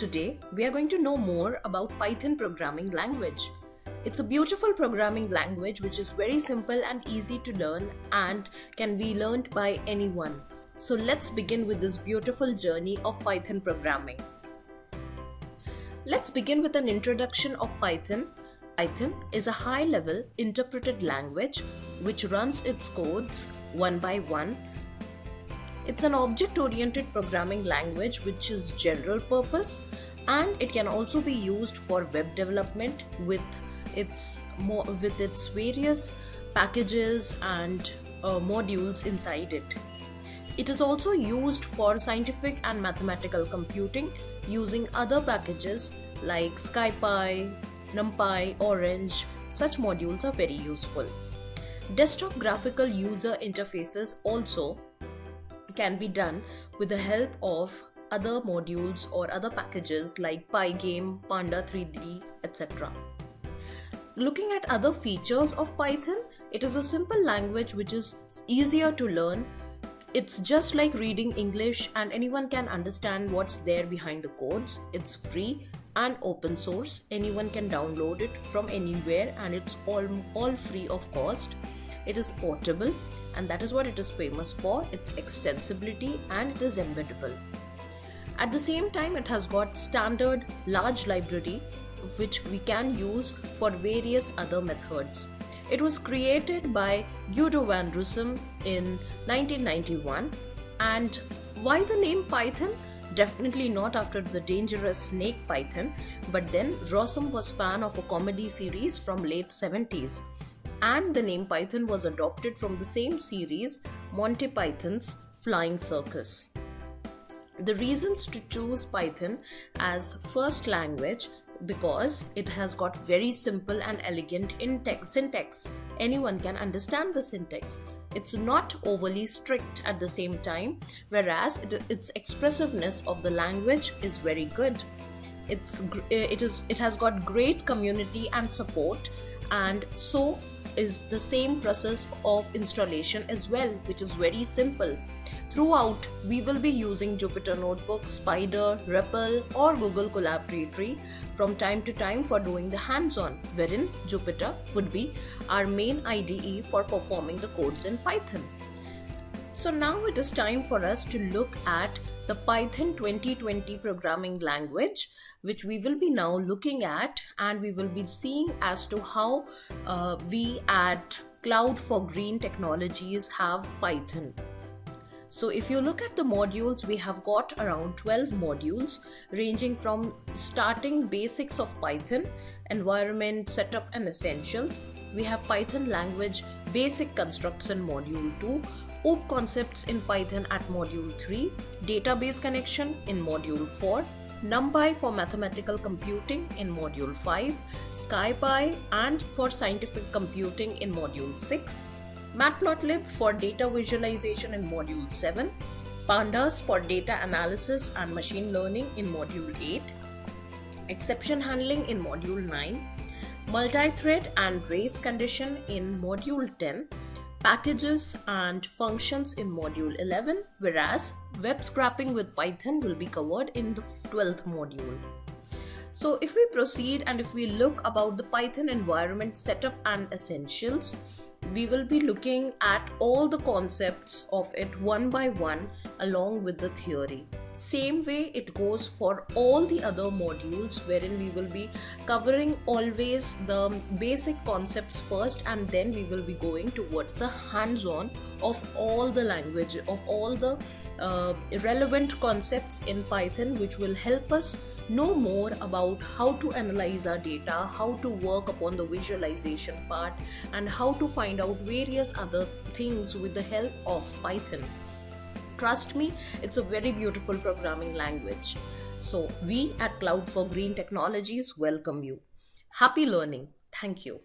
Today, we are going to know more about Python programming language. It's a beautiful programming language which is very simple and easy to learn and can be learned by anyone. So let's begin with this beautiful journey of Python programming. Let's begin with an introduction of Python. Python is a high-level interpreted language which runs its codes one by one. It's an object-oriented programming language which is general purpose, and it can also be used for web development with its various packages and modules inside it. It is also used for scientific and mathematical computing using other packages like Scipy, NumPy, Orange. Such modules are very useful. Desktop graphical user interfaces also can be done with the help of other modules or other packages like Pygame, Pandas 3D, etc. Looking at other features of Python, it is a simple language which is easier to learn. It's just like reading English and anyone can understand what's there behind the codes. It's free and open source. Anyone can download it from anywhere and it's all free of cost. It is portable, and that is what it is famous for, its extensibility, and it is embeddable. At the same time, it has got standard large library which we can use for various other methods. It was created by Guido van Rossum in 1991. And why the name Python? Definitely not after the dangerous snake Python, but then Rossum was fan of a comedy series from late 70s. And the name Python was adopted from the same series, Monty Python's Flying Circus. The reasons to choose Python as first language because it has got very simple and elegant syntax. Anyone can understand the syntax. It's not overly strict at the same time, whereas its expressiveness of the language is very good. It has got great community and support, and so is the same process of installation as well, which is very simple. Throughout, we will be using Jupyter Notebook, Spider, REPL or Google Collaboratory from time to time for doing the hands-on, wherein Jupyter would be our main IDE for performing the codes in Python. So now it is time for us to look at the Python 2020 programming language, which we will be now looking at, and we will be seeing as to how we at Cloud4Green Technologies have Python. So if you look at the modules, we have got around 12 modules ranging from starting basics of Python, environment, setup and essentials. We have Python language basic constructs in module 2, OOP concepts in Python at module 3, database connection in module 4, NumPy for mathematical computing in module 5, Scipy and for scientific computing in module 6, Matplotlib for data visualization in module 7, Pandas for data analysis and machine learning in module 8, exception handling in module 9, multi-thread and race condition in module 10, packages and functions in module 11, whereas web scraping with Python will be covered in the 12th module. So if we proceed and if we look about the Python environment setup and essentials, we will be looking at all the concepts of it one by one along with the theory. Same way it goes for all the other modules, wherein we will be covering always the basic concepts first, and then we will be going towards the hands-on of all the language, of all the relevant concepts in Python, which will help us know more about how to analyze our data, how to work upon the visualization part, and how to find out various other things with the help of Python. Trust me, it's a very beautiful programming language. So we at Cloud4Green Technologies welcome you. Happy learning. Thank you.